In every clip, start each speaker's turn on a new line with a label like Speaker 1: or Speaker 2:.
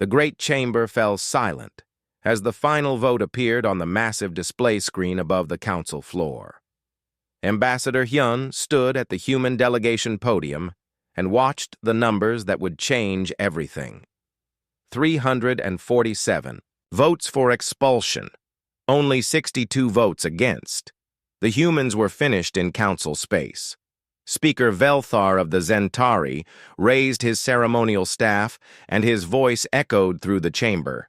Speaker 1: The great chamber fell silent as the final vote appeared on the massive display screen above the council floor. Ambassador Hyun stood at the human delegation podium and watched the numbers that would change everything. 347 votes for expulsion, only 62 votes against. The humans were finished in council space. Speaker Velthar of the Zentari raised his ceremonial staff, and his voice echoed through the chamber.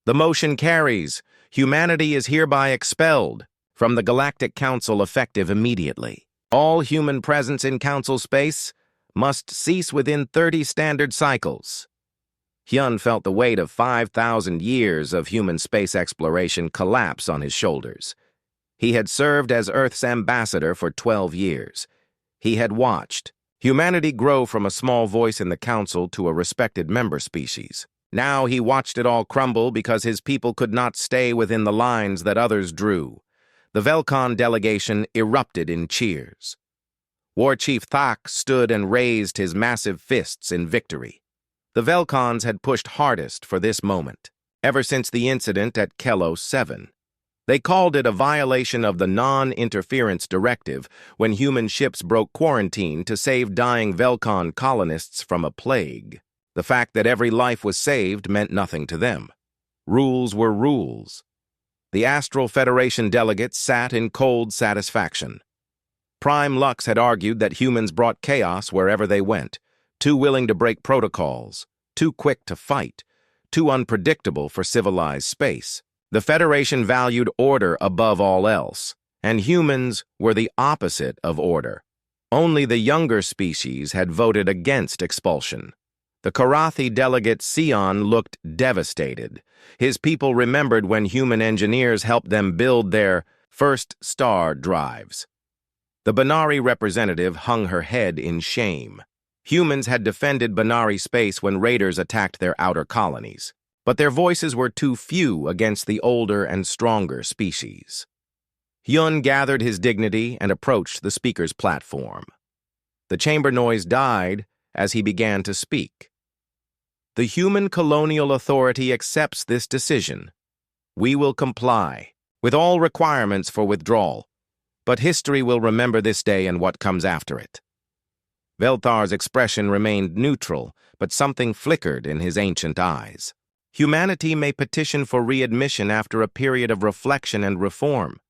Speaker 1: The motion carries. Humanity is hereby expelled from the Galactic Council effective immediately. All human presence in council space must cease within 30 standard cycles. Hyun felt the weight of 5,000 years of human space exploration collapse on his shoulders. He had served as Earth's ambassador for 12 years. He had watched humanity grow from a small voice in the council to a respected member species. Now he watched it all crumble because his people could not stay within the lines that others drew. The Velcon delegation erupted in cheers. War Chief Thak stood and raised his massive fists in victory. The Velcons had pushed hardest for this moment, ever since the incident at Kelos 7. They called it a violation of the Non-Interference Directive when human ships broke quarantine to save dying Velcon colonists from a plague. The fact that every life was saved meant nothing to them. Rules were rules. The Astral Federation delegates sat in cold satisfaction. Prime Lux had argued that humans brought chaos wherever they went, too willing to break protocols, too quick to fight, too unpredictable for civilized space. The Federation valued order above all else, and humans were the opposite of order. Only the younger species had voted against expulsion. The Karathi delegate Sion looked devastated. His people remembered when human engineers helped them build their first star drives. The Banari representative hung her head in shame. Humans had defended Banari space when raiders attacked their outer colonies, but their voices were too few against the older and stronger species. Hyun gathered his dignity and approached the speaker's platform. The chamber noise died as he began to speak. The human colonial authority accepts this decision. We will comply with all requirements for withdrawal, but history will remember this day and what comes after it. Velthar's expression remained neutral, but something flickered in his ancient eyes. Humanity may petition for readmission after a period of reflection and reform,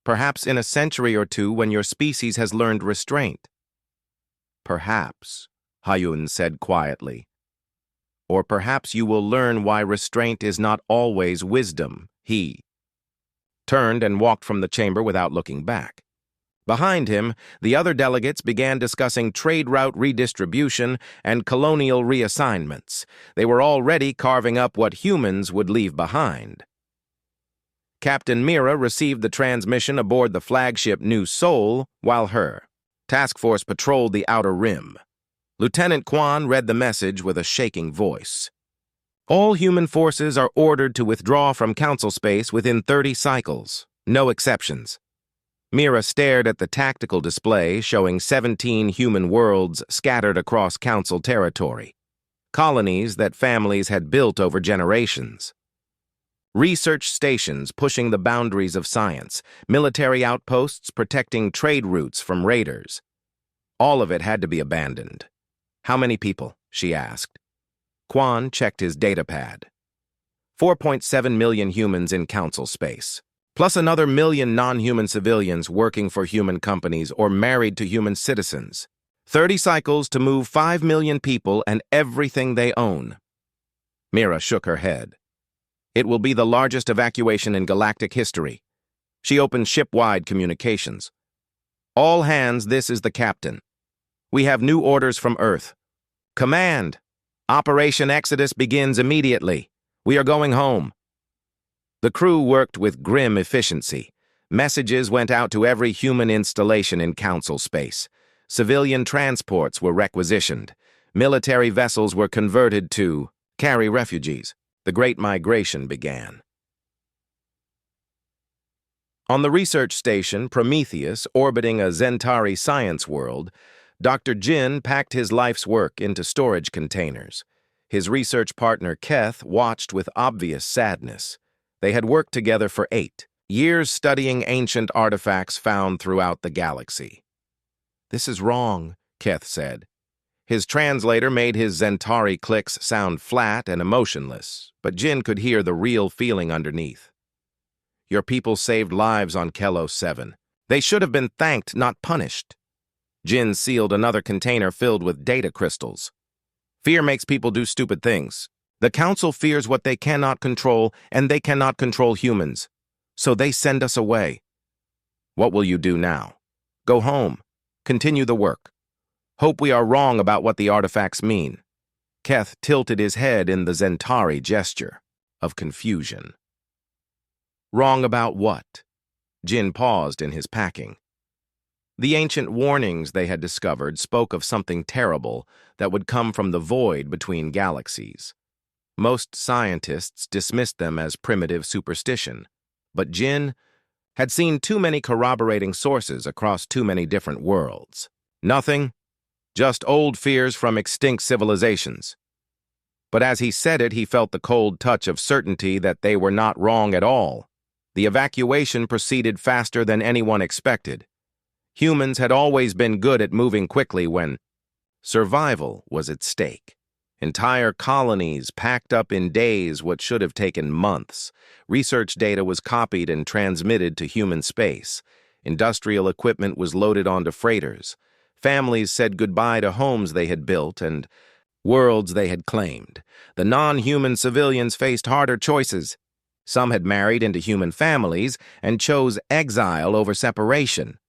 Speaker 1: perhaps in a century or two when your species has learned restraint. Perhaps, Hyun said quietly. Or perhaps you will learn why restraint is not always wisdom, he turned and walked from the chamber without looking back. Behind him, the other delegates began discussing trade route redistribution and colonial reassignments. They were already carving up what humans would leave behind. Captain Mira received the transmission aboard the flagship New Seoul, while her task force patrolled the outer rim. Lieutenant Kwan read the message with a shaking voice. All human forces are ordered to withdraw from council space within 30 cycles, no exceptions. Mira stared at the tactical display showing 17 human worlds scattered across council territory, colonies that families had built over generations. Research stations pushing the boundaries of science, military outposts protecting trade routes from raiders. All of it had to be abandoned. How many people? She asked. Kwan checked his datapad. 4.7 million humans in council space, plus another million non-human civilians working for human companies or married to human citizens. 30 cycles to move 5 million people and everything they own. Mira shook her head. It will be the largest evacuation in galactic history. She opened ship-wide communications. All hands, this is the captain. We have new orders from Earth. Command! Operation Exodus begins immediately. We are going home. The crew worked with grim efficiency. Messages went out to every human installation in council space. Civilian transports were requisitioned. Military vessels were converted to carry refugees. The Great Migration began. On the research station Prometheus, orbiting a Zentari science world, Dr. Jin packed his life's work into storage containers. His research partner Keth watched with obvious sadness. They had worked together for 8 years studying ancient artifacts found throughout the galaxy. "This is wrong," Keth said. His translator made his Zentari clicks sound flat and emotionless, but Jin could hear the real feeling underneath. "Your people saved lives on Kelos 7. They should have been thanked, not punished." Jin sealed another container filled with data crystals. "Fear makes people do stupid things. The Council fears what they cannot control, and they cannot control humans. So they send us away. What will you do now? Go home. Continue the work. Hope we are wrong about what the artifacts mean." Keth tilted his head in the Zentari gesture of confusion. "Wrong about what?" Jin paused in his packing. The ancient warnings they had discovered spoke of something terrible that would come from the void between galaxies. Most scientists dismissed them as primitive superstition, but Jin had seen too many corroborating sources across too many different worlds. Nothing, just old fears from extinct civilizations. But as he said it, he felt the cold touch of certainty that they were not wrong at all. The evacuation proceeded faster than anyone expected. Humans had always been good at moving quickly when survival was at stake. Entire colonies packed up in days what should have taken months. Research data was copied and transmitted to human space. Industrial equipment was loaded onto freighters. Families said goodbye to homes they had built and worlds they had claimed. The non-human civilians faced harder choices. Some had married into human families and chose exile over separation.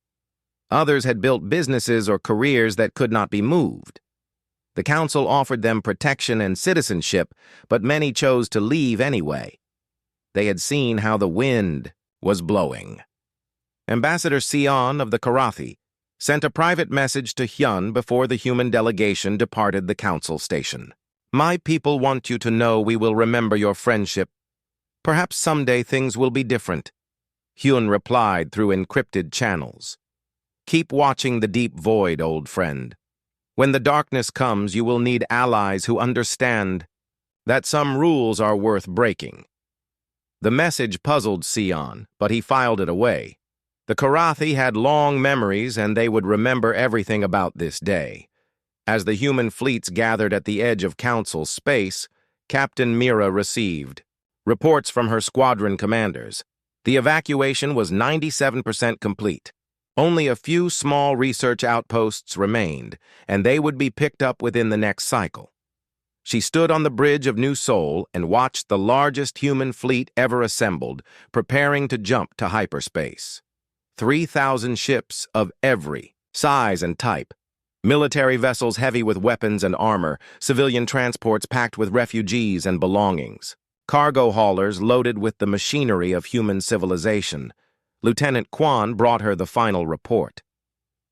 Speaker 1: Others had built businesses or careers that could not be moved. The Council offered them protection and citizenship, but many chose to leave anyway. They had seen how the wind was blowing. Ambassador Sion of the Karathi sent a private message to Hyun before the human delegation departed the Council station. "My people want you to know we will remember your friendship. Perhaps someday things will be different." Hyun replied through encrypted channels. "Keep watching the deep void, old friend. When the darkness comes, you will need allies who understand that some rules are worth breaking." The message puzzled Sion, but he filed it away. The Karathi had long memories, and they would remember everything about this day. As the human fleets gathered at the edge of Council space, Captain Mira received reports from her squadron commanders. The evacuation was 97% complete. Only a few small research outposts remained, and they would be picked up within the next cycle. She stood on the bridge of New Seoul and watched the largest human fleet ever assembled, preparing to jump to hyperspace. 3,000 ships of every size and type. Military vessels heavy with weapons and armor, civilian transports packed with refugees and belongings. Cargo haulers loaded with the machinery of human civilization. Lieutenant Kwan brought her the final report.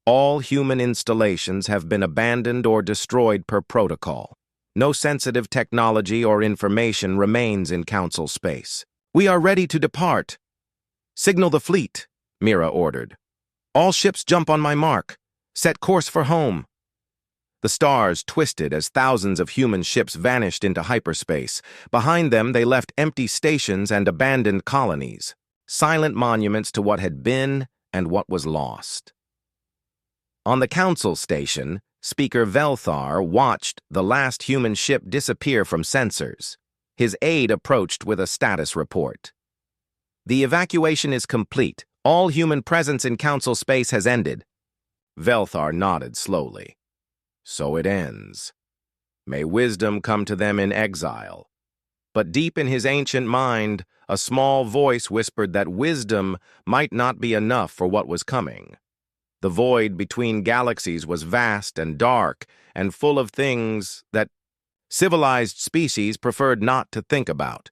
Speaker 1: "All human installations have been abandoned or destroyed per protocol. No sensitive technology or information remains in Council space. We are ready to depart." "Signal the fleet," Mira ordered. "All ships jump on my mark. Set course for home." The stars twisted as thousands of human ships vanished into hyperspace. Behind them, they left empty stations and abandoned colonies. Silent monuments to what had been and what was lost. On the Council station, Speaker Velthar watched the last human ship disappear from sensors. His aide approached with a status report. "The evacuation is complete. All human presence in Council space has ended." Velthar nodded slowly. "So it ends. May wisdom come to them in exile." But deep in his ancient mind, a small voice whispered that wisdom might not be enough for what was coming. The void between galaxies was vast and dark and full of things that civilized species preferred not to think about.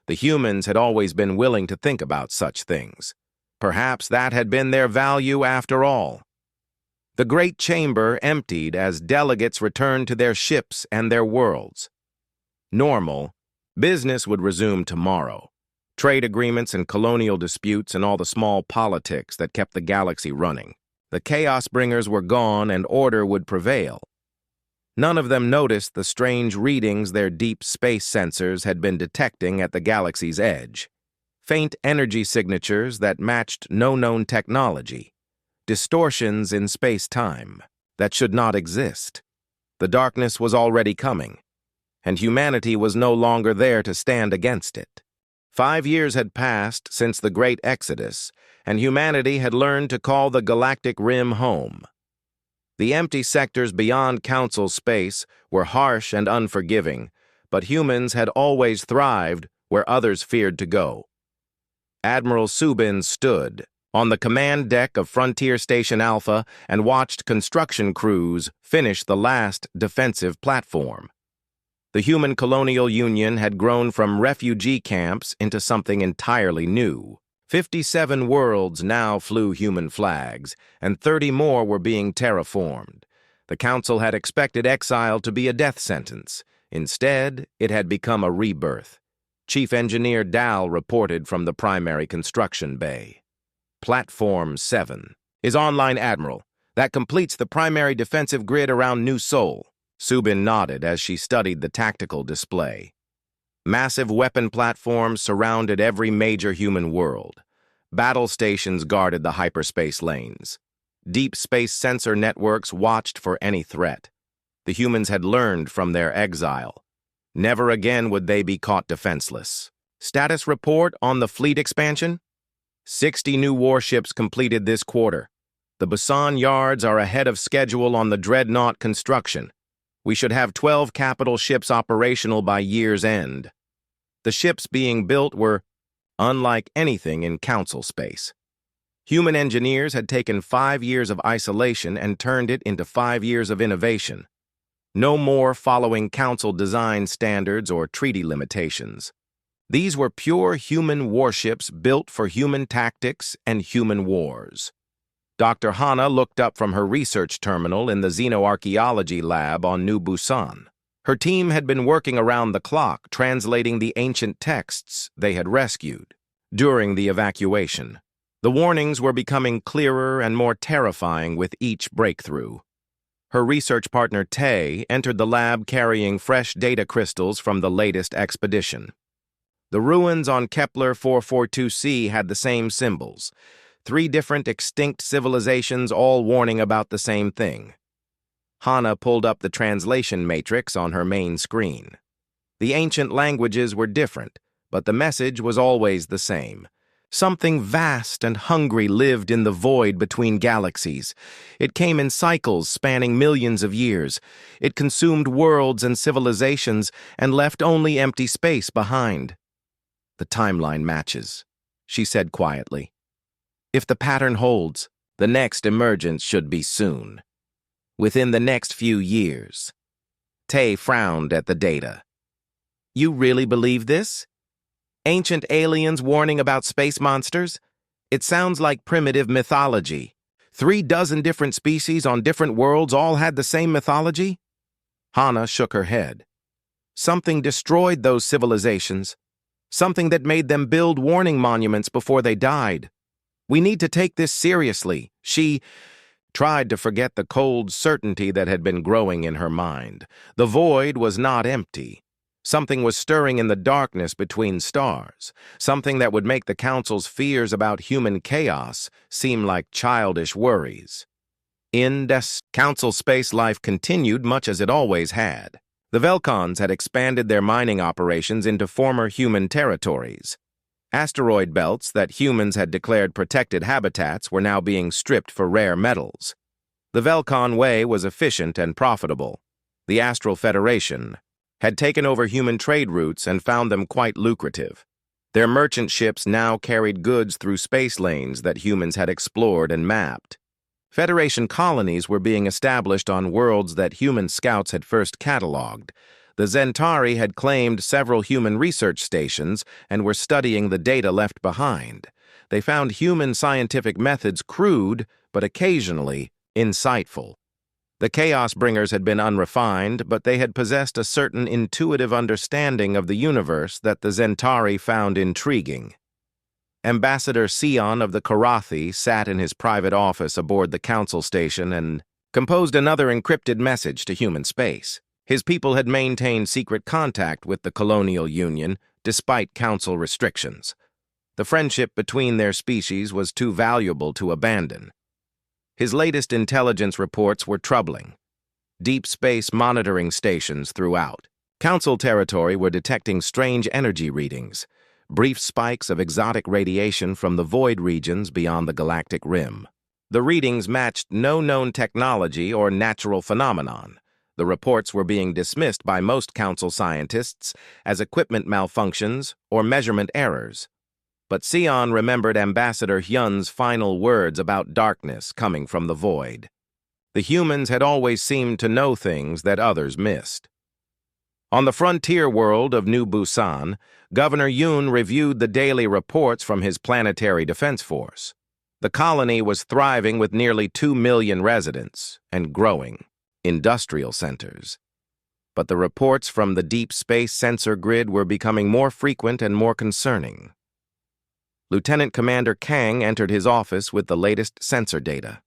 Speaker 1: The humans had always been willing to think about such things. Perhaps that had been their value after all. The great chamber emptied as delegates returned to their ships and their worlds. Normal business would resume tomorrow. Trade agreements and colonial disputes and all the small politics that kept the galaxy running. The chaos bringers were gone and order would prevail. None of them noticed the strange readings their deep space sensors had been detecting at the galaxy's edge. Faint energy signatures that matched no known technology. Distortions in space-time that should not exist. The darkness was already coming, and humanity was no longer there to stand against it. 5 years had passed since the Great Exodus, and humanity had learned to call the galactic rim home. The empty sectors beyond Council space were harsh and unforgiving, but humans had always thrived where others feared to go. Admiral Subin stood on the command deck of Frontier Station Alpha and watched construction crews finish the last defensive platform. The human colonial union had grown from refugee camps into something entirely new. 57 worlds now flew human flags, and 30 more were being terraformed. The Council had expected exile to be a death sentence. Instead, it had become a rebirth. Chief Engineer Dal reported from the primary construction bay. Platform 7 is online, Admiral. That completes the primary defensive grid around New Sol. Subin nodded as she studied the tactical display. Massive weapon platforms surrounded every major human world. Battle stations guarded the hyperspace lanes. Deep space sensor networks watched for any threat. The humans had learned from their exile. Never again would they be caught defenseless. Status report on the fleet expansion? 60 new warships completed this quarter. The Busan yards are ahead of schedule on the Dreadnought construction. We should have 12 capital ships operational by year's end. The ships being built were unlike anything in Council space. Human engineers had taken 5 years of isolation and turned it into 5 years of innovation. No more following Council design standards or treaty limitations. These were pure human warships built for human tactics and human wars. Dr. Hana looked up from her research terminal in the xenoarchaeology lab on New Busan. Her team had been working around the clock translating the ancient texts they had rescued. During the evacuation, the warnings were becoming clearer and more terrifying with each breakthrough. Her research partner Tay entered the lab carrying fresh data crystals from the latest expedition. The ruins on Kepler 442c had the same symbols. 3 different extinct civilizations all warning about the same thing. Hana pulled up the translation matrix on her main screen. The ancient languages were different, but the message was always the same. Something vast and hungry lived in the void between galaxies. It came in cycles spanning millions of years. It consumed worlds and civilizations and left only empty space behind. The timeline matches, she said quietly. If the pattern holds, the next emergence should be soon. Within the next few years. Tay frowned at the data. You really believe this? Ancient aliens warning about space monsters? It sounds like primitive mythology. 36 different species on different worlds all had the same mythology? Hana shook her head. Something destroyed those civilizations. Something that made them build warning monuments before they died. We need to take this seriously. She tried to forget the cold certainty that had been growing in her mind. The void was not empty. Something was stirring in the darkness between stars, something that would make the Council's fears about human chaos seem like childish worries. In this Council space life continued much as it always had. The Velkons had expanded their mining operations into former human territories. Asteroid belts that humans had declared protected habitats were now being stripped for rare metals. The Velkon way was efficient and profitable. The Astral Federation had taken over human trade routes and found them quite lucrative. Their merchant ships now carried goods through space lanes that humans had explored and mapped. Federation colonies were being established on worlds that human scouts had first cataloged. The Zentari had claimed several human research stations and were studying the data left behind. They found human scientific methods crude, but occasionally insightful. The Chaos Bringers had been unrefined, but they had possessed a certain intuitive understanding of the universe that the Zentari found intriguing. Ambassador Sion of the Karathi sat in his private office aboard the Council station and composed another encrypted message to human space. His people had maintained secret contact with the colonial union despite council restrictions. The friendship between their species was too valuable to abandon. His latest intelligence reports were troubling. Deep space monitoring stations throughout Council territory were detecting strange energy readings, brief spikes of exotic radiation from the void regions beyond the galactic rim. The readings matched no known technology or natural phenomenon. The reports were being dismissed by most Council scientists as equipment malfunctions or measurement errors. But Sion remembered Ambassador Hyun's final words about darkness coming from the void. The humans had always seemed to know things that others missed. On the frontier world of New Busan, Governor Yoon reviewed the daily reports from his planetary defense force. The colony was thriving with nearly 2 million residents and growing industrial centers. But the reports from the deep space sensor grid were becoming more frequent and more concerning. Lieutenant Commander Kang entered his office with the latest sensor data.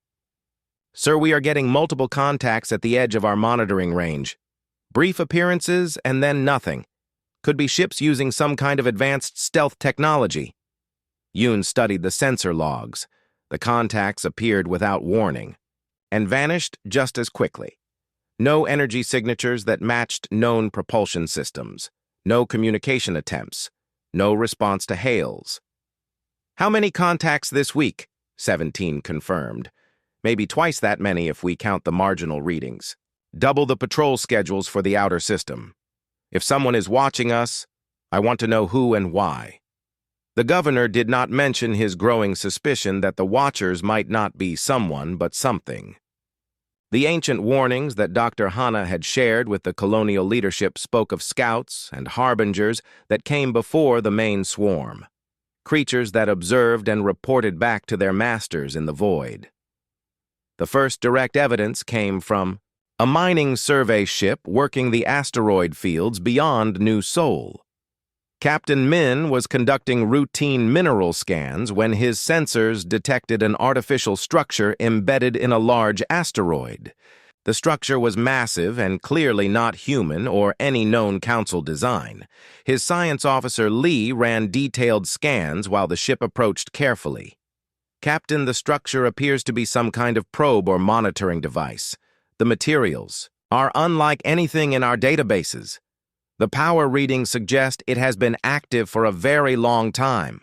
Speaker 1: "Sir, we are getting multiple contacts at the edge of our monitoring range. Brief appearances and then nothing. Could be ships using some kind of advanced stealth technology." Yoon studied the sensor logs. The contacts appeared without warning and vanished just as quickly. No energy signatures that matched known propulsion systems. No communication attempts. No response to hails. "How many contacts this week?" 17 confirmed. "Maybe twice that many if we count the marginal readings. Double the patrol schedules for the outer system. If someone is watching us, I want to know who and why." The governor did not mention his growing suspicion that the watchers might not be someone but something. The ancient warnings that Dr. Hana had shared with the colonial leadership spoke of scouts and harbingers that came before the main swarm, creatures that observed and reported back to their masters in the void. The first direct evidence came from a mining survey ship working the asteroid fields beyond New Seoul. Captain Min was conducting routine mineral scans when his sensors detected an artificial structure embedded in a large asteroid. The structure was massive and clearly not human or any known Council design. His science officer Lee ran detailed scans while the ship approached carefully. "Captain, the structure appears to be some kind of probe or monitoring device. The materials are unlike anything in our databases. The power readings suggest it has been active for a very long time."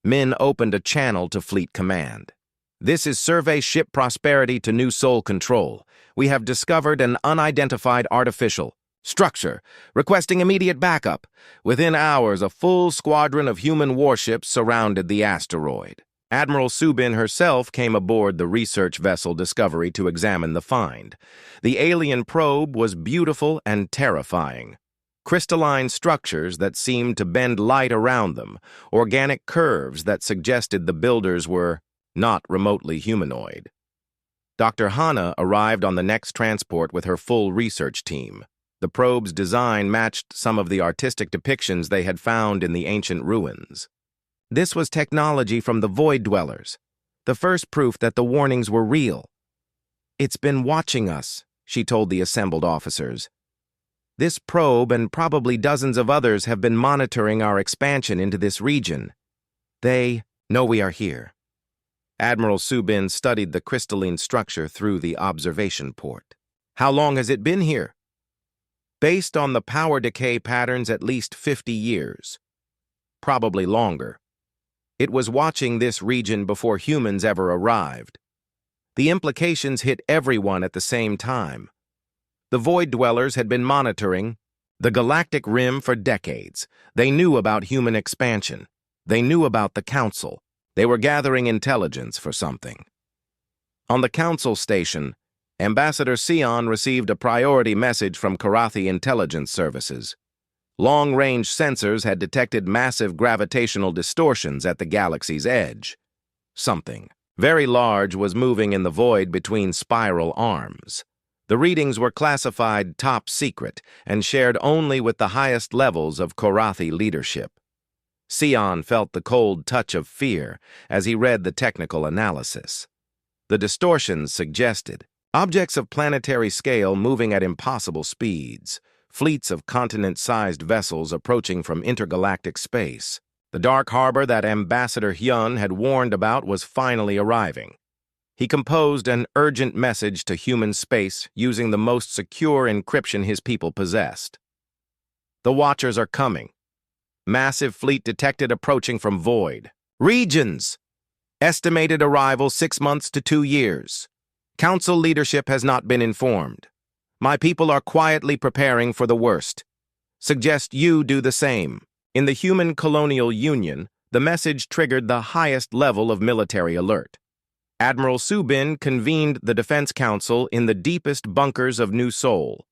Speaker 1: Min opened a channel to Fleet Command. "This is Survey Ship Prosperity to New Seoul Control. We have discovered an unidentified artificial structure, requesting immediate backup. Within hours, a full squadron of human warships surrounded the asteroid. Admiral Subin herself came aboard the research vessel Discovery to examine the find. The alien probe was beautiful and terrifying. Crystalline structures that seemed to bend light around them, organic curves that suggested the builders were not remotely humanoid. Dr. Hana arrived on the next transport with her full research team. The probe's design matched some of the artistic depictions they had found in the ancient ruins. This was technology from the Void Dwellers, the first proof that the warnings were real. "It's been watching us," she told the assembled officers. "This probe and probably dozens of others have been monitoring our expansion into this region. They know we are here." Admiral Subin studied the crystalline structure through the observation port. "How long has it been here?" "Based on the power decay patterns, at least 50 years. Probably longer. It was watching this region before humans ever arrived. The implications hit everyone at the same time. The Void Dwellers had been monitoring the galactic rim for decades. They knew about human expansion. They knew about the Council. They were gathering intelligence for something." On the Council station, Ambassador Sion received a priority message from Karathi Intelligence Services. Long-range sensors had detected massive gravitational distortions at the galaxy's edge. Something very large was moving in the void between spiral arms. The readings were classified top secret and shared only with the highest levels of Karathi leadership. Sion felt the cold touch of fear as he read the technical analysis. The distortions suggested Objects of planetary scale moving at impossible speeds, fleets of continent-sized vessels approaching from intergalactic space. The dark harbor that Ambassador Hyun had warned about was finally arriving. He composed an urgent message to human space using the most secure encryption his people possessed. The Watchers are coming. Massive fleet detected approaching from Void. Regions! Estimated arrival 6 months to 2 years. Council leadership has not been informed. My people are quietly preparing for the worst. Suggest you do the same. In the Human Colonial Union, the message triggered the highest level of military alert. Admiral Subin convened the Defense Council in the deepest bunkers of New Seoul.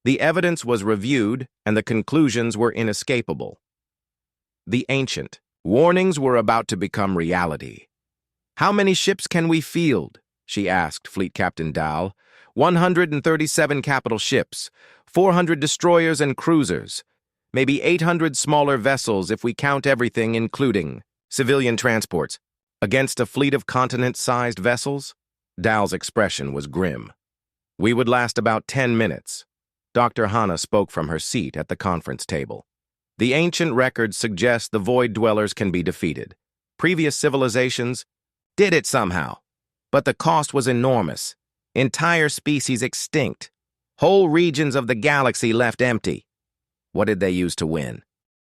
Speaker 1: The evidence was reviewed, and the conclusions were inescapable. The Ancient. Warnings were about to become reality. "How many ships can we field?" she asked Fleet Captain Dal. 137 capital ships, 400 destroyers and cruisers, maybe 800 smaller vessels if we count everything, including civilian transports. Against a fleet of continent-sized vessels? Dal's expression was grim. "We would last about 10 minutes. Dr. Hana spoke from her seat at the conference table. "The ancient records suggest the Void Dwellers can be defeated. Previous civilizations did it somehow. But the cost was enormous. Entire species extinct. Whole regions of the galaxy left empty. What did they use to win?"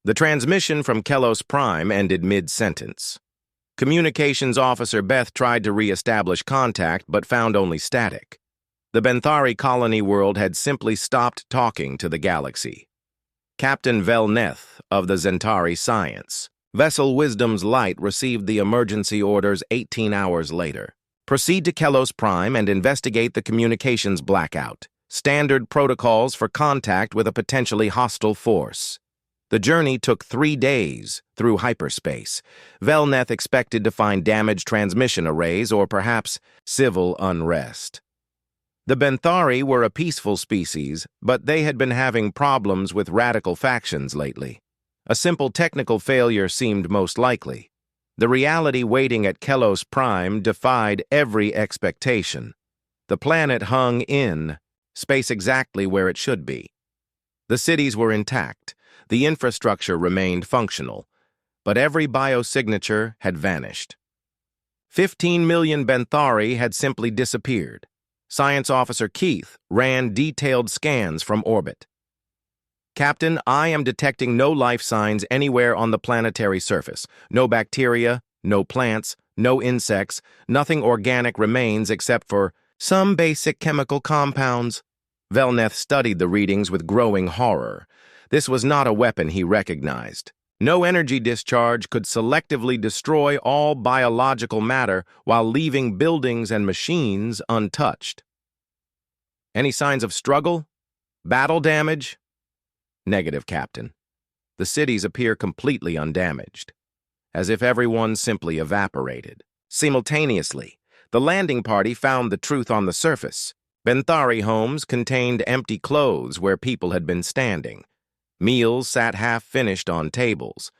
Speaker 1: The transmission from Kelos Prime ended mid-sentence. Communications Officer Beth tried to re-establish contact but found only static. The Benthari colony world had simply stopped talking to the galaxy. Captain Velneth of the Zentari Science. Vessel Wisdom's Light received the emergency orders 18 hours later. "Proceed to Kelos Prime and investigate the communications blackout. Standard protocols for contact with a potentially hostile force." The journey took 3 days through hyperspace. Velneth expected to find damaged transmission arrays or perhaps civil unrest. The Benthari were a peaceful species, but they had been having problems with radical factions lately. A simple technical failure seemed most likely. The reality waiting at Kelos Prime defied every expectation. The planet hung in space exactly where it should be. The cities were intact. The infrastructure remained functional, but every biosignature had vanished. 15 million Benthari had simply disappeared. Science Officer Keith ran detailed scans from orbit. "Captain, I am detecting no life signs anywhere on the planetary surface. No bacteria, no plants, no insects, nothing organic remains except for some basic chemical compounds." Velneth studied the readings with growing horror. This was not a weapon he recognized. No energy discharge could selectively destroy all biological matter while leaving buildings and machines untouched. "Any signs of struggle? Battle damage?" "Negative, Captain. The cities appear completely undamaged, as if everyone simply evaporated. Simultaneously, the landing party found the truth on the surface. Benthari homes contained empty clothes where people had been standing. Meals sat half-finished on tables.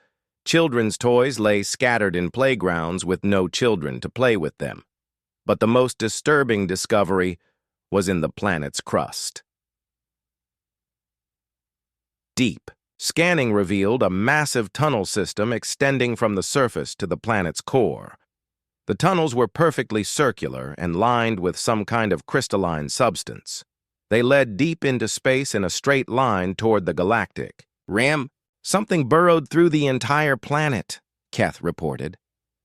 Speaker 1: Children's toys lay scattered in playgrounds with no children to play with them. But the most disturbing discovery was in the planet's crust. Deep. Scanning revealed a massive tunnel system extending from the surface to the planet's core. The tunnels were perfectly circular and lined with some kind of crystalline substance. They led deep into space in a straight line toward the Galactic. "Ram, something burrowed through the entire planet," Keth reported.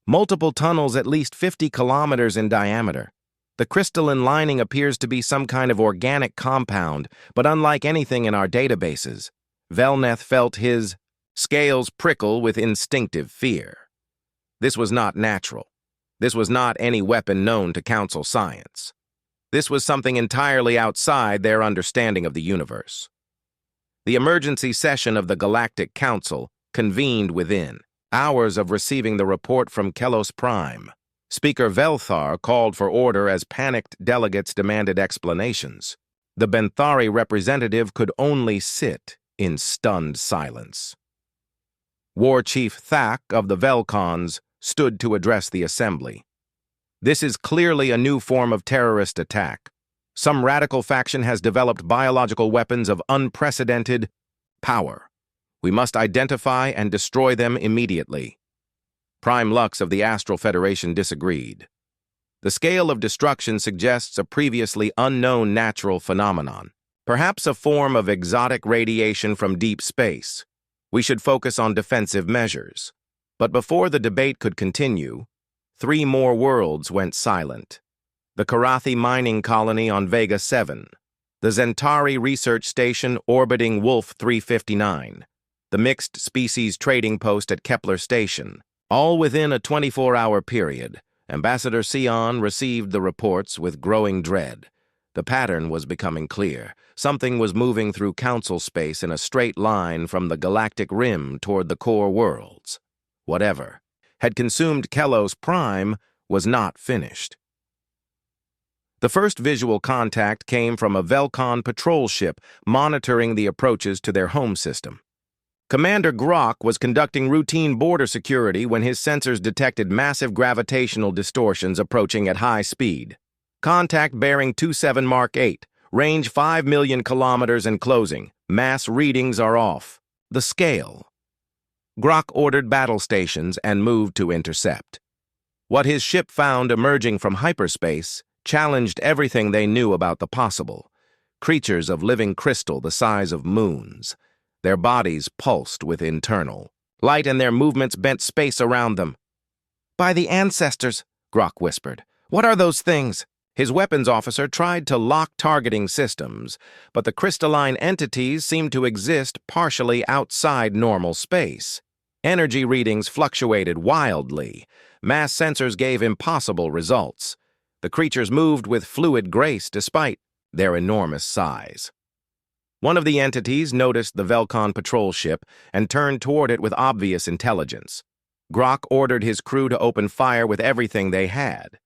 Speaker 1: "Multiple tunnels at least 50 kilometers in diameter. The crystalline lining appears to be some kind of organic compound, but unlike anything in our databases." Velneth felt his scales prickle with instinctive fear. This was not natural. This was not any weapon known to Council science. This was something entirely outside their understanding of the universe. The emergency session of the Galactic Council convened within hours of receiving the report from Kelos Prime. Speaker Velthar called for order as panicked delegates demanded explanations. The Benthari representative could only sit in stunned silence. War Chief Thak of the Velcons stood to address the assembly. "This is clearly a new form of terrorist attack. Some radical faction has developed biological weapons of unprecedented power. We must identify and destroy them immediately. Prime Lux of the Astral Federation disagreed. The scale of destruction suggests a previously unknown natural phenomenon, perhaps a form of exotic radiation from deep space. We should focus on defensive measures. But before the debate could continue, 3 more worlds went silent. The Karathi mining colony on Vega 7, the Zentari research station orbiting Wolf 359, the mixed species trading post at Kepler Station, all within a 24-hour period. Ambassador Sion received the reports with growing dread. The pattern was becoming clear. Something was moving through council space in a straight line from the galactic rim toward the core worlds. Whatever had consumed Kelos Prime was not finished. The first visual contact came from a Velcon patrol ship monitoring the approaches to their home system. Commander Grok was conducting routine border security when his sensors detected massive gravitational distortions approaching at high speed. Contact bearing 27 Mark 8, range 5 million kilometers and closing. Mass readings are off. The scale. Grok ordered battle stations and moved to intercept. What his ship found emerging from hyperspace challenged everything they knew about the possible. Creatures of living crystal the size of moons. Their bodies pulsed with internal light and their movements bent space around them. "By the ancestors," Grok whispered. "What are those things?" His weapons officer tried to lock targeting systems, but the crystalline entities seemed to exist partially outside normal space. Energy readings fluctuated wildly. Mass sensors gave impossible results. The creatures moved with fluid grace despite their enormous size. One of the entities noticed the Velcon patrol ship and turned toward it with obvious intelligence. Grok ordered his crew to open fire with everything they had.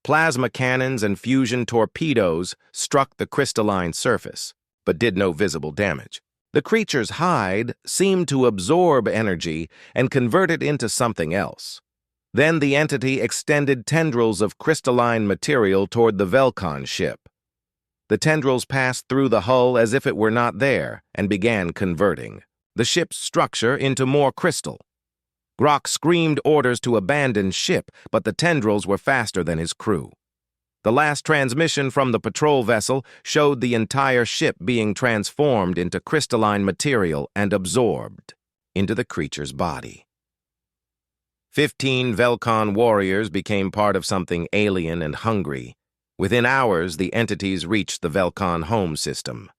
Speaker 1: Plasma cannons and fusion torpedoes struck the crystalline surface, but did no visible damage. The creature's hide seemed to absorb energy and convert it into something else. Then the entity extended tendrils of crystalline material toward the Velcon ship. The tendrils passed through the hull as if it were not there and began converting the ship's structure into more crystal. Grok screamed orders to abandon ship, but the tendrils were faster than his crew. The last transmission from the patrol vessel showed the entire ship being transformed into crystalline material and absorbed into the creature's body. 15 Velcon warriors became part of something alien and hungry. Within hours, the entities reached the Velcon home system.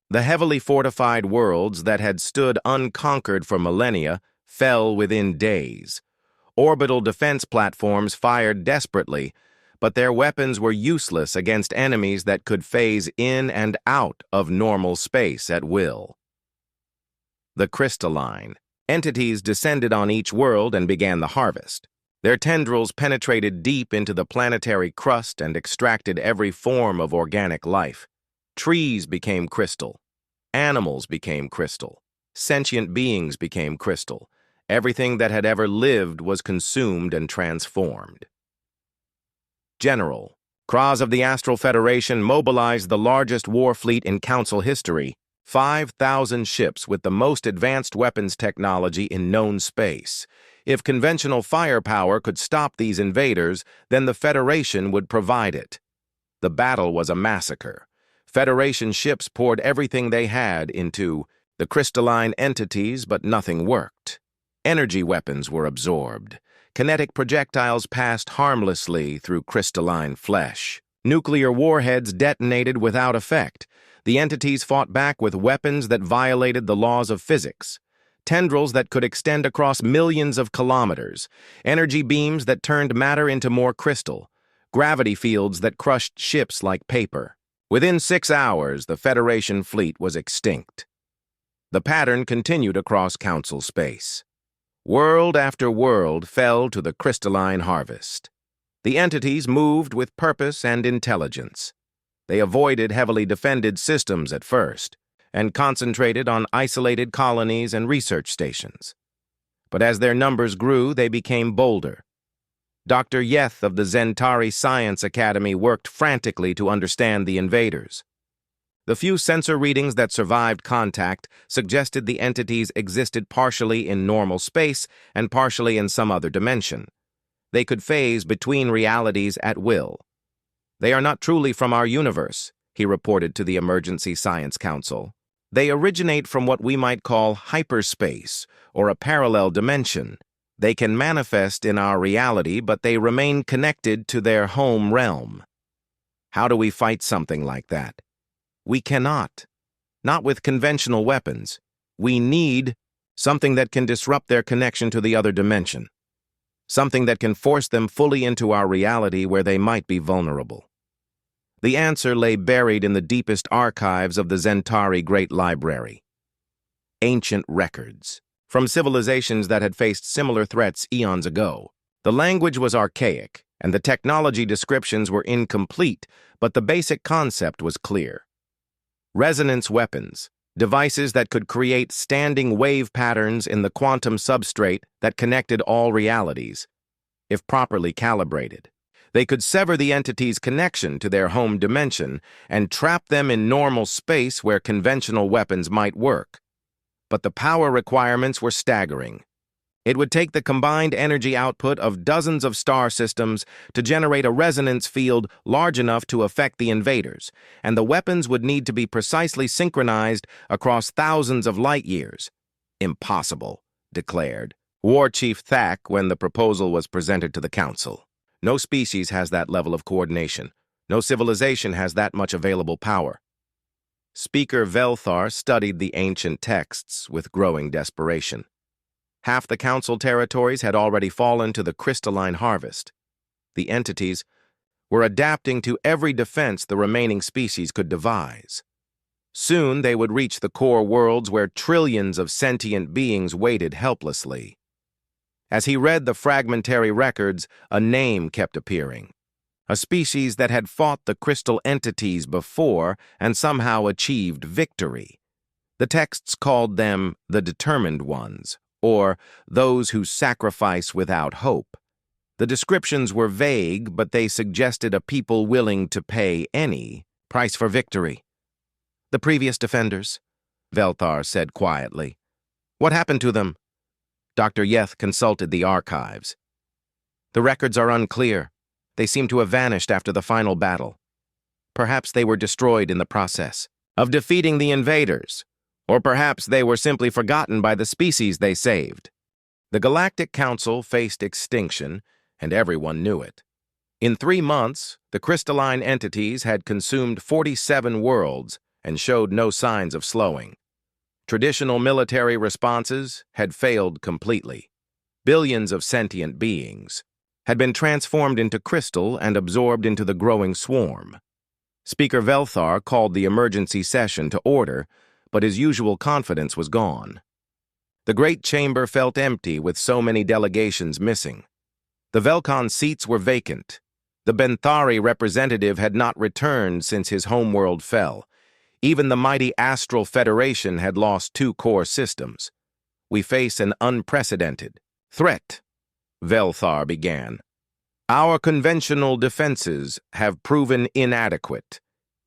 Speaker 1: The heavily fortified worlds that had stood unconquered for millennia fell within days. Orbital defense platforms fired desperately, but their weapons were useless against enemies that could phase in and out of normal space at will. The crystalline entities descended on each world and began the harvest. Their tendrils penetrated deep into the planetary crust and extracted every form of organic life. Trees became crystal. Animals became crystal. Sentient beings became crystal. Everything that had ever lived was consumed and transformed. General, Kraz of the Astral Federation mobilized the largest war fleet in Council history, 5,000 ships with the most advanced weapons technology in known space. If conventional firepower could stop these invaders, then the Federation would provide it. The battle was a massacre. Federation ships poured everything they had into the crystalline entities, but nothing worked. Energy weapons were absorbed. Kinetic projectiles passed harmlessly through crystalline flesh. Nuclear warheads detonated without effect. The entities fought back with weapons that violated the laws of physics. Tendrils that could extend across millions of kilometers. Energy beams that turned matter into more crystal. Gravity fields that crushed ships like paper. Within 6 hours, the Federation fleet was extinct. The pattern continued across Council space. World after world fell to the crystalline harvest. The entities moved with purpose and intelligence. They avoided heavily defended systems at first, and concentrated on isolated colonies and research stations. But as their numbers grew, they became bolder. Dr. Yeth of the Zentari Science Academy worked frantically to understand the invaders. The few sensor readings that survived contact suggested the entities existed partially in normal space and partially in some other dimension. They could phase between realities at will. "They are not truly from our universe," he reported to the Emergency Science Council. "They originate from what we might call hyperspace, or a parallel dimension. They can manifest in our reality, but they remain connected to their home realm." How do we fight something like that? We cannot. Not with conventional weapons. We need something that can disrupt their connection to the other dimension. Something that can force them fully into our reality where they might be vulnerable. The answer lay buried in the deepest archives of the Zentari Great Library. Ancient records, from civilizations that had faced similar threats eons ago. The language was archaic, and the technology descriptions were incomplete, but the basic concept was clear. Resonance weapons, devices that could create standing wave patterns in the quantum substrate that connected all realities. If properly calibrated, they could sever the entity's connection to their home dimension and trap them in normal space where conventional weapons might work. But the power requirements were staggering. It would take the combined energy output of dozens of star systems to generate a resonance field large enough to affect the invaders, and the weapons would need to be precisely synchronized across thousands of light years. "Impossible," declared War Chief Thack when the proposal was presented to the Council. "No species has that level of coordination. No civilization has that much available power." Speaker Velthar studied the ancient texts with growing desperation. Half the Council territories had already fallen to the crystalline harvest. The entities were adapting to every defense the remaining species could devise. Soon they would reach the core worlds where trillions of sentient beings waited helplessly. As he read the fragmentary records, a name kept appearing. A species that had fought the crystal entities before and somehow achieved victory. The texts called them the Determined Ones, or those who sacrifice without hope. The descriptions were vague, but they suggested a people willing to pay any price for victory. "The previous defenders," Velthar said quietly. "What happened to them?" Dr. Yeth consulted the archives. "The records are unclear. They seem to have vanished after the final battle. Perhaps they were destroyed in the process of defeating the invaders. Or perhaps they were simply forgotten by the species they saved." The Galactic Council faced extinction, and everyone knew it. In 3 months, the crystalline entities had consumed 47 worlds and showed no signs of slowing. Traditional military responses had failed completely. Billions of sentient beings had been transformed into crystal and absorbed into the growing swarm. Speaker Velthar called the emergency session to order, but his usual confidence was gone. The great chamber felt empty with so many delegations missing. The Velcon seats were vacant. The Benthari representative had not returned since his homeworld fell. Even the mighty Astral Federation had lost 2 core systems. "We face an unprecedented threat," Velthar began. "Our conventional defenses have proven inadequate.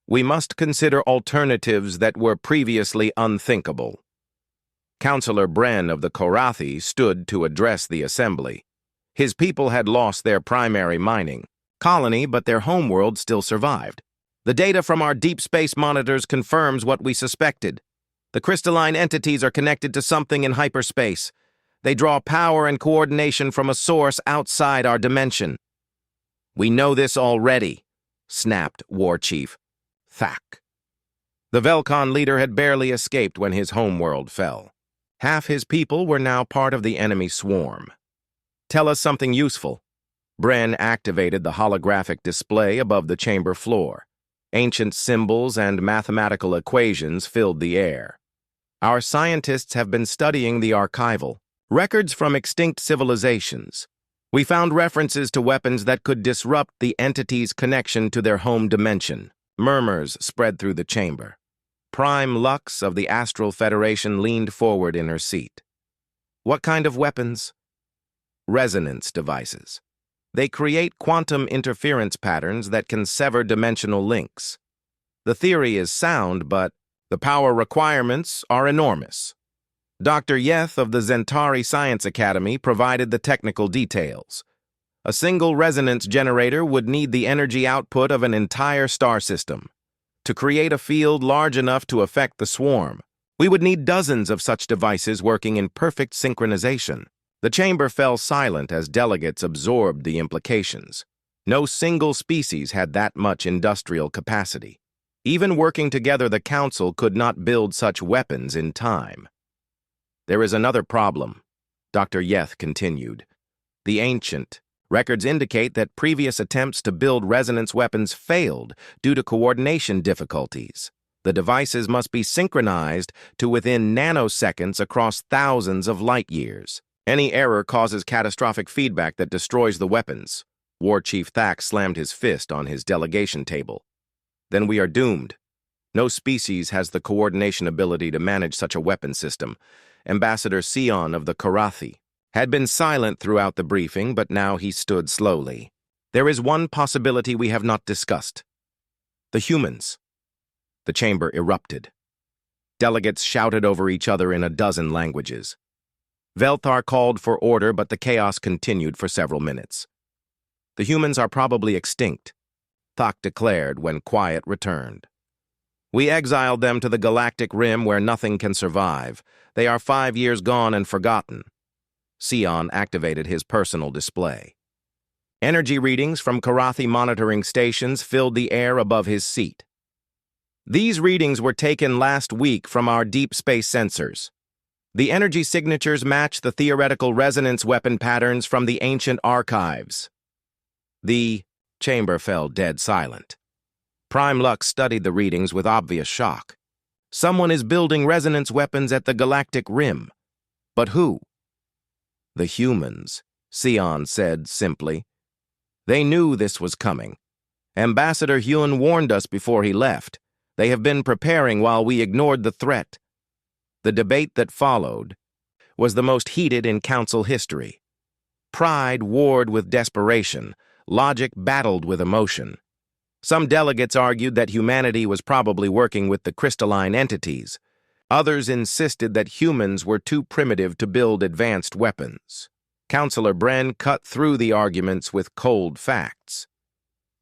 Speaker 1: We must consider alternatives that were previously unthinkable." Councillor Bren of the Korathi stood to address the assembly. His people had lost their primary mining colony, but their homeworld still survived. "The data from our deep space monitors confirms what we suspected. The crystalline entities are connected to something in hyperspace. They draw power and coordination from a source outside our dimension." "We know this already," snapped War Chief Thack. The Velcon leader had barely escaped when his homeworld fell. Half his people were now part of the enemy swarm. "Tell us something useful." Bren activated the holographic display above the chamber floor. Ancient symbols and mathematical equations filled the air. "Our scientists have been studying the archival records from extinct civilizations. We found references to weapons that could disrupt the entity's connection to their home dimension." Murmurs spread through the chamber. Prime Lux of the Astral Federation leaned forward in her seat. "What kind of weapons?" "Resonance devices. They create quantum interference patterns that can sever dimensional links. The theory is sound, but the power requirements are enormous. Dr. Yeth of the Zentari Science Academy provided the technical details. A single resonance generator would need the energy output of an entire star system. To create a field large enough to affect the swarm, we would need dozens of such devices working in perfect synchronization. The chamber fell silent as delegates absorbed the implications. No single species had that much industrial capacity. Even working together, the Council could not build such weapons in time. There is another problem, Dr. Yeth continued. The ancient records indicate that previous attempts to build resonance weapons failed due to coordination difficulties. The devices must be synchronized to within nanoseconds across thousands of light years. Any error causes catastrophic feedback that destroys the weapons. War Chief Thax slammed his fist on his delegation table. Then we are doomed. No species has the coordination ability to manage such a weapon system. Ambassador Sion of the Karathi had been silent throughout the briefing, but now he stood slowly. There is one possibility we have not discussed. The humans. The chamber erupted. Delegates shouted over each other in a dozen languages. Velthar called for order, but the chaos continued for several minutes. The humans are probably extinct, Thak declared when quiet returned. We exiled them to the Galactic Rim where nothing can survive. They are 5 years gone and forgotten. Sion activated his personal display. Energy readings from Karathi monitoring stations filled the air above his seat. These readings were taken last week from our deep space sensors. The energy signatures match the theoretical resonance weapon patterns from the ancient archives. The chamber fell dead silent. Prime Lux studied the readings with obvious shock. Someone is building resonance weapons at the Galactic Rim. But who? The humans, Sion said simply. They knew this was coming. Ambassador Hyun warned us before he left. They have been preparing while we ignored the threat. The debate that followed was the most heated in Council history. Pride warred with desperation. Logic battled with emotion. Some delegates argued that humanity was probably working with the crystalline entities. Others insisted that humans were too primitive to build advanced weapons. Councillor Bren cut through the arguments with cold facts.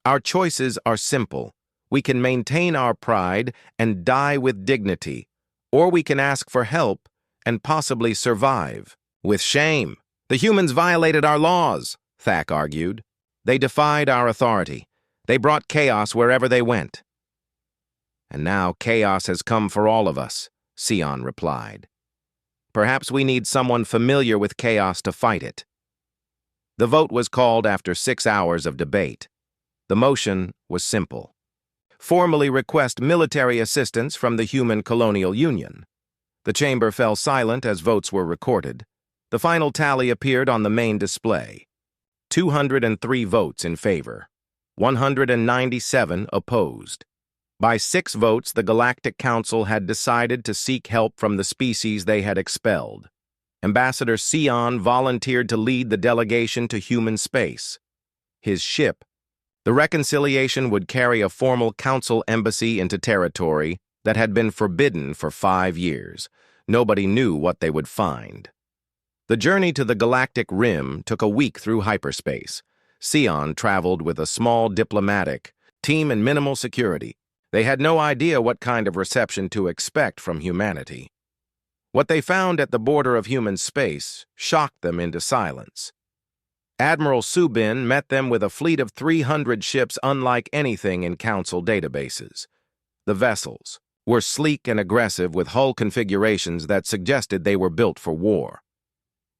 Speaker 1: Our choices are simple. We can maintain our pride and die with dignity, or we can ask for help and possibly survive. With shame. The humans violated our laws, Thak argued. They defied our authority. They brought chaos wherever they went. And now chaos has come for all of us, Sion replied. Perhaps we need someone familiar with chaos to fight it. The vote was called after 6 hours of debate. The motion was simple. Formally request military assistance from the Human Colonial Union. The chamber fell silent as votes were recorded. The final tally appeared on the main display. 203 votes in favor. 197 opposed. By 6 votes, the Galactic Council had decided to seek help from the species they had expelled. Ambassador Sion volunteered to lead the delegation to human space. His ship, the Reconciliation, would carry a formal Council embassy into territory that had been forbidden for 5 years. Nobody knew what they would find. The journey to the Galactic Rim took a week through hyperspace. Sion traveled with a small diplomatic team and minimal security. They had no idea what kind of reception to expect from humanity. What they found at the border of human space shocked them into silence. Admiral Subin met them with a fleet of 300 ships unlike anything in Council databases. The vessels were sleek and aggressive with hull configurations that suggested they were built for war.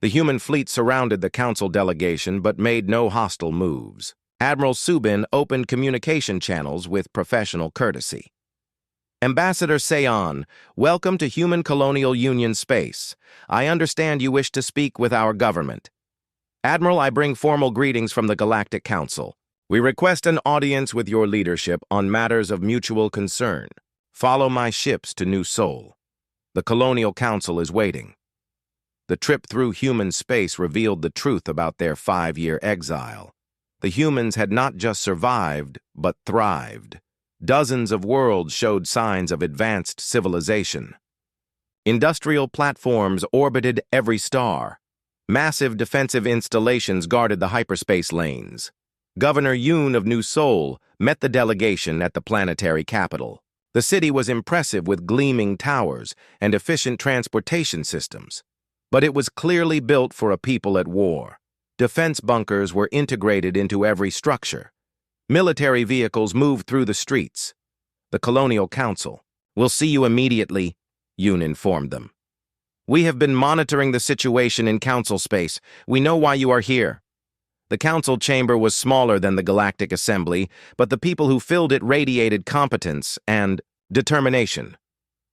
Speaker 1: The human fleet surrounded the Council delegation but made no hostile moves. Admiral Subin opened communication channels with professional courtesy. Ambassador Seon, welcome to Human Colonial Union Space. I understand you wish to speak with our government. Admiral, I bring formal greetings from the Galactic Council. We request an audience with your leadership on matters of mutual concern. Follow my ships to New Sol. The Colonial Council is waiting. The trip through human space revealed the truth about their 5-year exile. The humans had not just survived, but thrived. Dozens of worlds showed signs of advanced civilization. Industrial platforms orbited every star. Massive defensive installations guarded the hyperspace lanes. Governor Yoon of New Seoul met the delegation at the planetary capital. The city was impressive with gleaming towers and efficient transportation systems. But it was clearly built for a people at war. Defense bunkers were integrated into every structure. Military vehicles moved through the streets. The Colonial Council. "We'll see you immediately," Yoon informed them. "We have been monitoring the situation in council space. We know why you are here." The council chamber was smaller than the Galactic Assembly, but the people who filled it radiated competence and determination.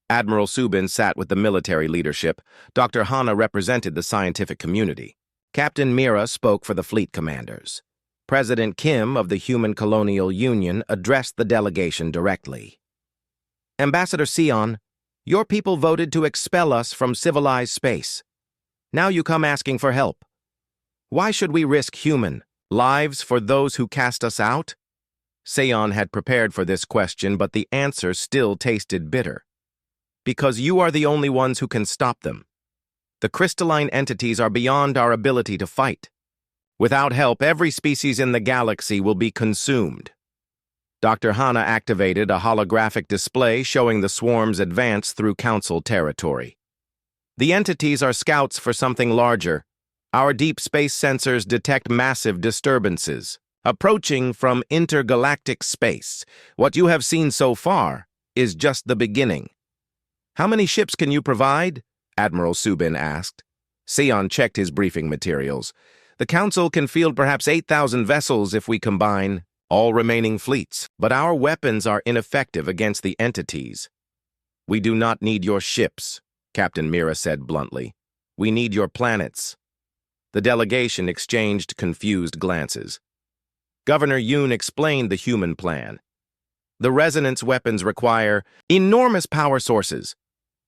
Speaker 1: Admiral Subin sat with the military leadership. Dr. Hana represented the scientific community. Captain Mira spoke for the fleet commanders. President Kim of the Human Colonial Union addressed the delegation directly. "Ambassador Sion, your people voted to expel us from civilized space. Now you come asking for help. Why should we risk human lives for those who cast us out?" Sion had prepared for this question, but the answer still tasted bitter. "Because you are the only ones who can stop them. The crystalline entities are beyond our ability to fight. Without help, every species in the galaxy will be consumed." Dr. Hana activated a holographic display showing the swarms advance through Council territory. "The entities are scouts for something larger. Our deep space sensors detect massive disturbances approaching from intergalactic space. What you have seen so far is just the beginning." "How many ships can you provide?" Admiral Subin asked. Sion checked his briefing materials. "The Council can field perhaps 8,000 vessels if we combine all remaining fleets, but our weapons are ineffective against the entities." "We do not need your ships," Captain Mira said bluntly. "We need your planets." The delegation exchanged confused glances. Governor Yoon explained the human plan. "The resonance weapons require enormous power sources.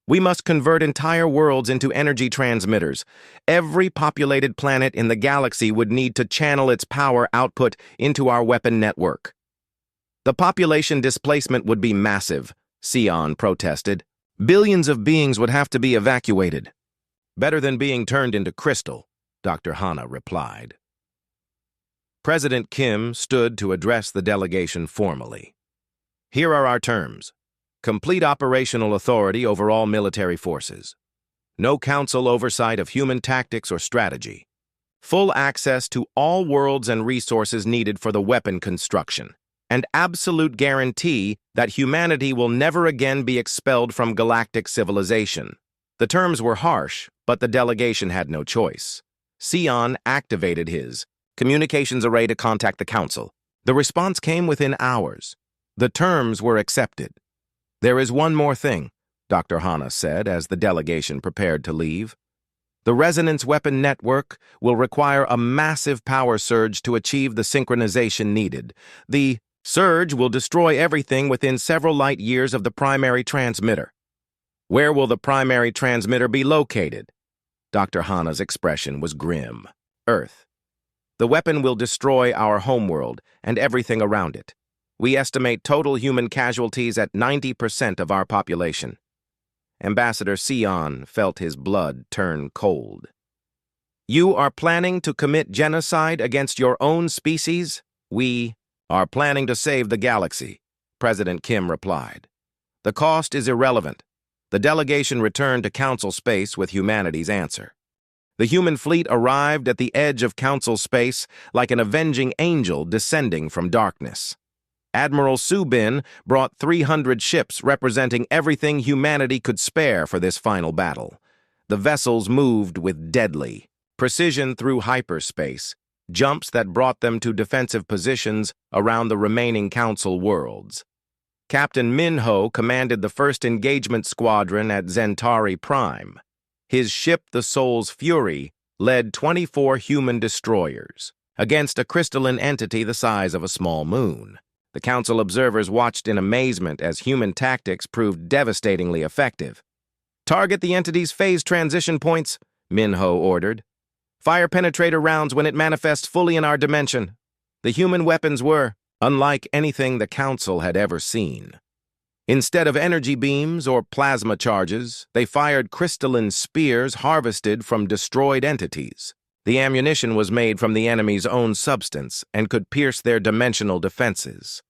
Speaker 1: We must convert entire worlds into energy transmitters. Every populated planet in the galaxy would need to channel its power output into our weapon network." "The population displacement would be massive," Sion protested. "Billions of beings would have to be evacuated." "Better than being turned into crystal," Dr. Hana replied. President Kim stood to address the delegation formally. "Here are our terms. Complete operational authority over all military forces. No council oversight of human tactics or strategy. Full access to all worlds and resources needed for the weapon construction. And absolute guarantee that humanity will never again be expelled from galactic civilization." The terms were harsh, but the delegation had no choice. Sion activated his communications array to contact the council. The response came within hours. The terms were accepted. "There is one more thing," Dr. Hana said as the delegation prepared to leave. "The resonance weapon network will require a massive power surge to achieve the synchronization needed. The surge will destroy everything within several light years of the primary transmitter." "Where will the primary transmitter be located?" Dr. Hana's expression was grim. "Earth. The weapon will destroy our homeworld and everything around it. We estimate total human casualties at 90% of our population." Ambassador Sion felt his blood turn cold. "You are planning to commit genocide against your own species?" "We are planning to save the galaxy," President Kim replied. "The cost is irrelevant." The delegation returned to Council space with humanity's answer. The human fleet arrived at the edge of Council space like an avenging angel descending from darkness. Admiral Subin brought 300 ships representing everything humanity could spare for this final battle. The vessels moved with deadly precision through hyperspace, jumps that brought them to defensive positions around the remaining Council worlds. Captain Minho commanded the first engagement squadron at Zentari Prime. His ship, the Soul's Fury, led 24 human destroyers against a crystalline entity the size of a small moon. The Council observers watched in amazement as human tactics proved devastatingly effective. "Target the entity's phase transition points," Minho ordered. "Fire penetrator rounds when it manifests fully in our dimension." The human weapons were unlike anything the Council had ever seen. Instead of energy beams or plasma charges, they fired crystalline spears harvested from destroyed entities. The ammunition was made from the enemy's own substance and could pierce their dimensional defenses.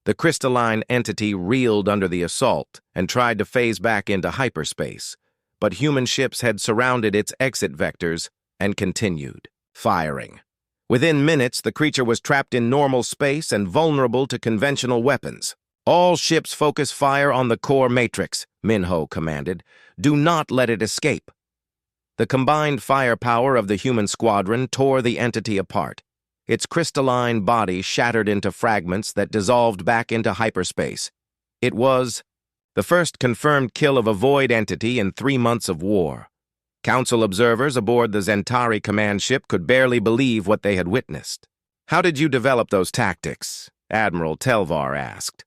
Speaker 1: The crystalline entity reeled under the assault and tried to phase back into hyperspace, but human ships had surrounded its exit vectors and continued firing. Within minutes, the creature was trapped in normal space and vulnerable to conventional weapons. "All ships focus fire on the core matrix," Minho commanded. "Do not let it escape." The combined firepower of the human squadron tore the entity apart. Its crystalline body shattered into fragments that dissolved back into hyperspace. It was the first confirmed kill of a void entity in 3 months of war. Council observers aboard the Zentari command ship could barely believe what they had witnessed. "How did you develop those tactics?" Admiral Telvar asked.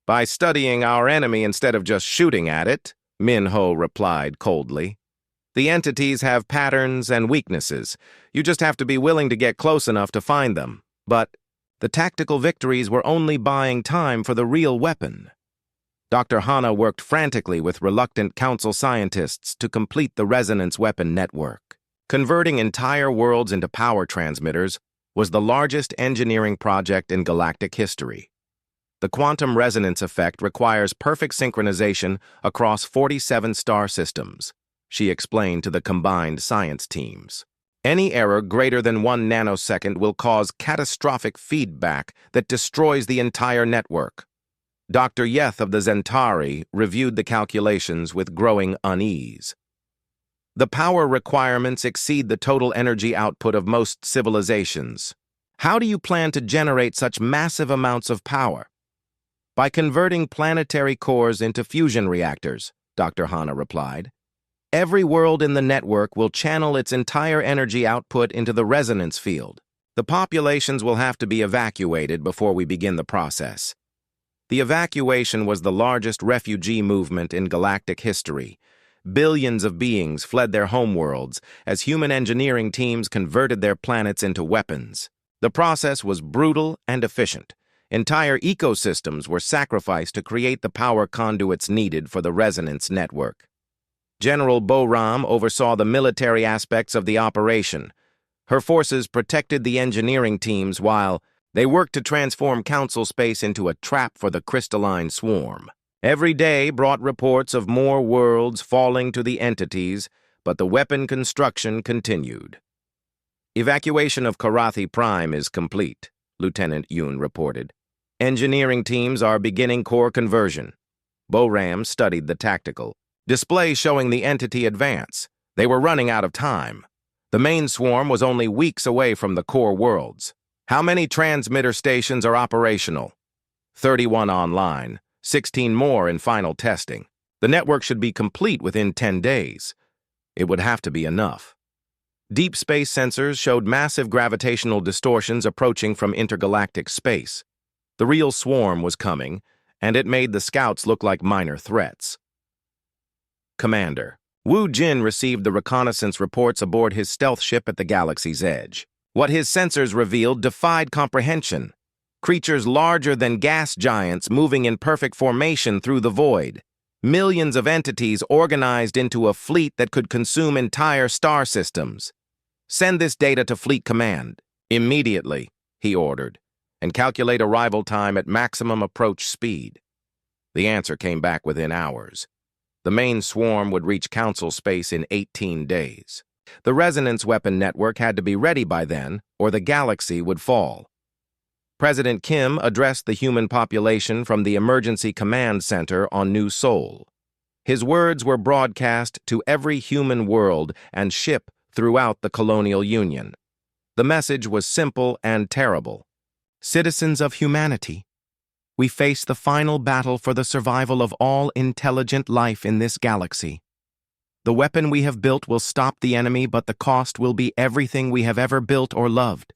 Speaker 1: "By studying our enemy instead of just shooting at it," Minho replied coldly. "The entities have patterns and weaknesses. You just have to be willing to get close enough to find them. But the tactical victories were only buying time for the real weapon." Dr. Hana worked frantically with reluctant Council scientists to complete the resonance weapon network. Converting entire worlds into power transmitters was the largest engineering project in galactic history. The quantum resonance effect requires perfect synchronization across 47 star systems, she explained to the combined science teams. "Any error greater than 1 nanosecond will cause catastrophic feedback that destroys the entire network." Dr. Yeth of the Zentari reviewed the calculations with growing unease. "The power requirements exceed the total energy output of most civilizations. How do you plan to generate such massive amounts of power?" "By converting planetary cores into fusion reactors," Dr. Hana replied. "Every world in the network will channel its entire energy output into the resonance field. The populations will have to be evacuated before we begin the process." The evacuation was the largest refugee movement in galactic history. Billions of beings fled their homeworlds as human engineering teams converted their planets into weapons. The process was brutal and efficient. Entire ecosystems were sacrificed to create the power conduits needed for the resonance network. General Boram oversaw the military aspects of the operation. Her forces protected the engineering teams while they worked to transform Council space into a trap for the crystalline swarm. Every day brought reports of more worlds falling to the entities, but the weapon construction continued. "Evacuation of Karathi Prime is complete," Lieutenant Yoon reported. "Engineering teams are beginning core conversion." Boram studied the tactical display showing the entity advance. They were running out of time. The main swarm was only weeks away from the core worlds. "How many transmitter stations are operational?" 31 online, 16 more in final testing. The network should be complete within 10 days. It would have to be enough. Deep space sensors showed massive gravitational distortions approaching from intergalactic space. The real swarm was coming, and it made the scouts look like minor threats. Commander, Wu Jin received the reconnaissance reports aboard his stealth ship at the galaxy's edge. What his sensors revealed defied comprehension. Creatures larger than gas giants moving in perfect formation through the void. Millions of entities organized into a fleet that could consume entire star systems. "Send this data to Fleet Command immediately," he ordered, "and calculate arrival time at maximum approach speed." The answer came back within hours. The main swarm would reach Council space in 18 days. The resonance weapon network had to be ready by then, or the galaxy would fall. President Kim addressed the human population from the Emergency Command Center on New Seoul. His words were broadcast to every human world and ship throughout the colonial union. The message was simple and terrible. "Citizens of humanity, we face the final battle for the survival of all intelligent life in this galaxy. The weapon we have built will stop the enemy, but the cost will be everything we have ever built or loved.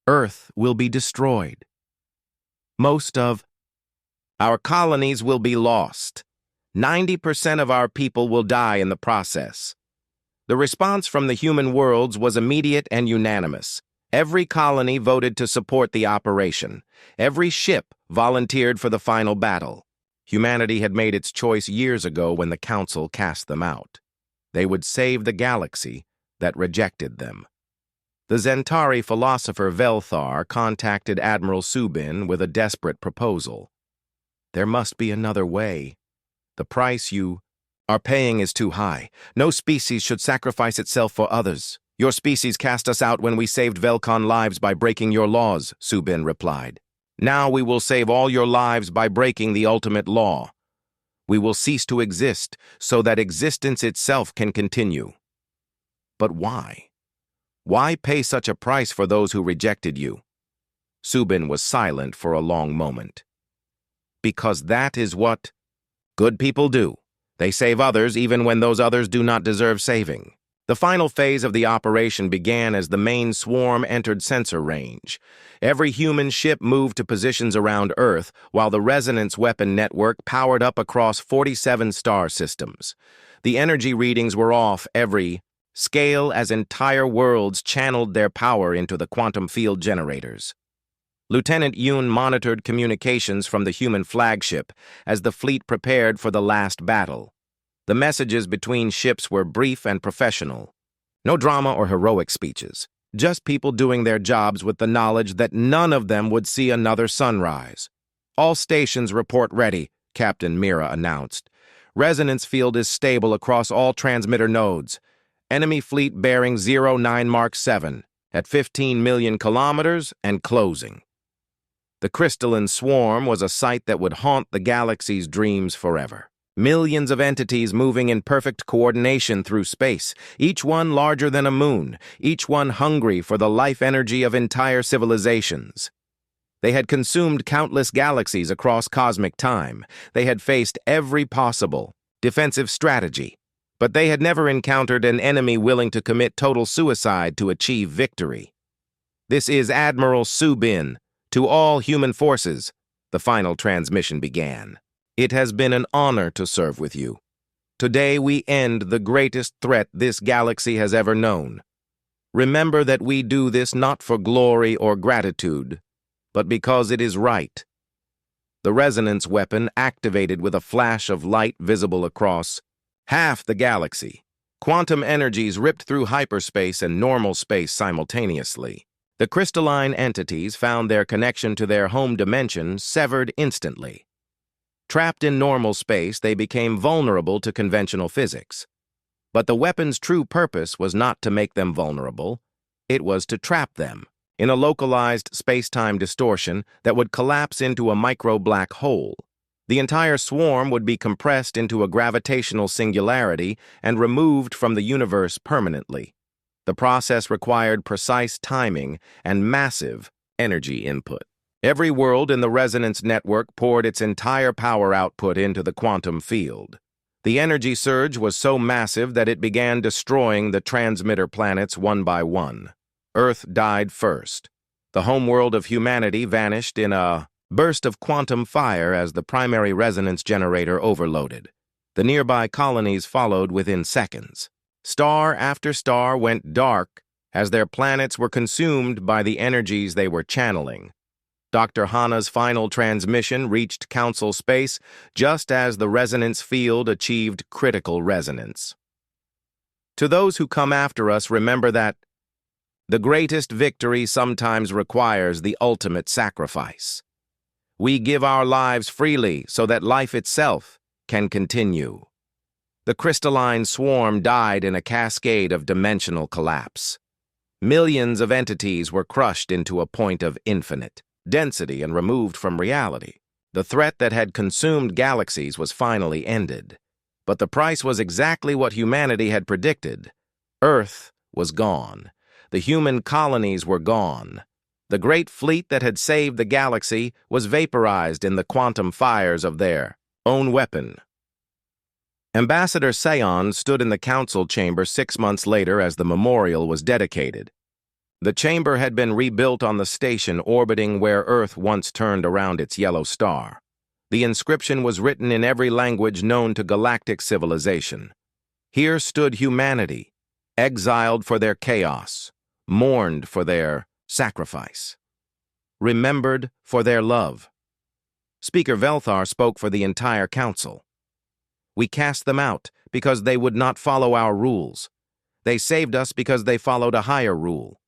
Speaker 1: Earth will be destroyed. Most of our colonies will be lost. 90% of our people will die in the process." The response from the human worlds was immediate and unanimous. Every colony voted to support the operation. Every ship volunteered for the final battle. Humanity had made its choice years ago when the Council cast them out. They would save the galaxy that rejected them. The Zentari philosopher Velthar contacted Admiral Subin with a desperate proposal. There must be another way. The price you are paying is too high. No species should sacrifice itself for others. Your species cast us out when we saved Velkon lives by breaking your laws, Subin replied. Now we will save all your lives by breaking the ultimate law. We will cease to exist so that existence itself can continue. But why? Why pay such a price for those who rejected you? Subin was silent for a long moment. Because that is what good people do. They save others even when those others do not deserve saving. The final phase of the operation began as the main swarm entered sensor range. Every human ship moved to positions around Earth, while the resonance weapon network powered up across 47 star systems. The energy readings were off every scale as entire worlds channeled their power into the quantum field generators. Lieutenant Yoon monitored communications from the human flagship as the fleet prepared for the last battle. The messages between ships were brief and professional. No drama or heroic speeches, just people doing their jobs with the knowledge that none of them would see another sunrise. All stations report ready, Captain Mira announced. Resonance field is stable across all transmitter nodes. Enemy fleet bearing 09 Mark 7 at 15 million kilometers and closing. The crystalline swarm was a sight that would haunt the galaxy's dreams forever. Millions of entities moving in perfect coordination through space, each one larger than a moon, each one hungry for the life energy of entire civilizations. They had consumed countless galaxies across cosmic time. They had faced every possible defensive strategy, but they had never encountered an enemy willing to commit total suicide to achieve victory. This is Admiral Subin. To all human forces, the final transmission began. It has been an honor to serve with you. Today we end the greatest threat this galaxy has ever known. Remember that we do this not for glory or gratitude, but because it is right. The resonance weapon activated with a flash of light visible across half the galaxy. Quantum energies ripped through hyperspace and normal space simultaneously. The crystalline entities found their connection to their home dimension severed instantly. Trapped in normal space, they became vulnerable to conventional physics. But the weapon's true purpose was not to make them vulnerable. It was to trap them in a localized space-time distortion that would collapse into a micro-black hole. The entire swarm would be compressed into a gravitational singularity and removed from the universe permanently. The process required precise timing and massive energy input. Every world in the resonance network poured its entire power output into the quantum field. The energy surge was so massive that it began destroying the transmitter planets one by one. Earth died first. The homeworld of humanity vanished in a burst of quantum fire as the primary resonance generator overloaded. The nearby colonies followed within seconds. Star after star went dark as their planets were consumed by the energies they were channeling. Dr. Hana's final transmission reached Council space just as the resonance field achieved critical resonance. To those who come after us, remember that the greatest victory sometimes requires the ultimate sacrifice. We give our lives freely so that life itself can continue. The crystalline swarm died in a cascade of dimensional collapse. Millions of entities were crushed into a point of infinite density and removed from reality. The threat that had consumed galaxies was finally ended. But the price was exactly what humanity had predicted. Earth was gone. The human colonies were gone. The great fleet that had saved the galaxy was vaporized in the quantum fires of their own weapon. Ambassador Seon stood in the council chamber 6 months later as the memorial was dedicated. The chamber had been rebuilt on the station orbiting where Earth once turned around its yellow star. The inscription was written in every language known to galactic civilization. Here stood humanity, exiled for their chaos, mourned for their sacrifice. Remembered for their love. Speaker Velthar spoke for the entire council. We cast them out because they would not follow our rules. They saved us because they followed a higher rule.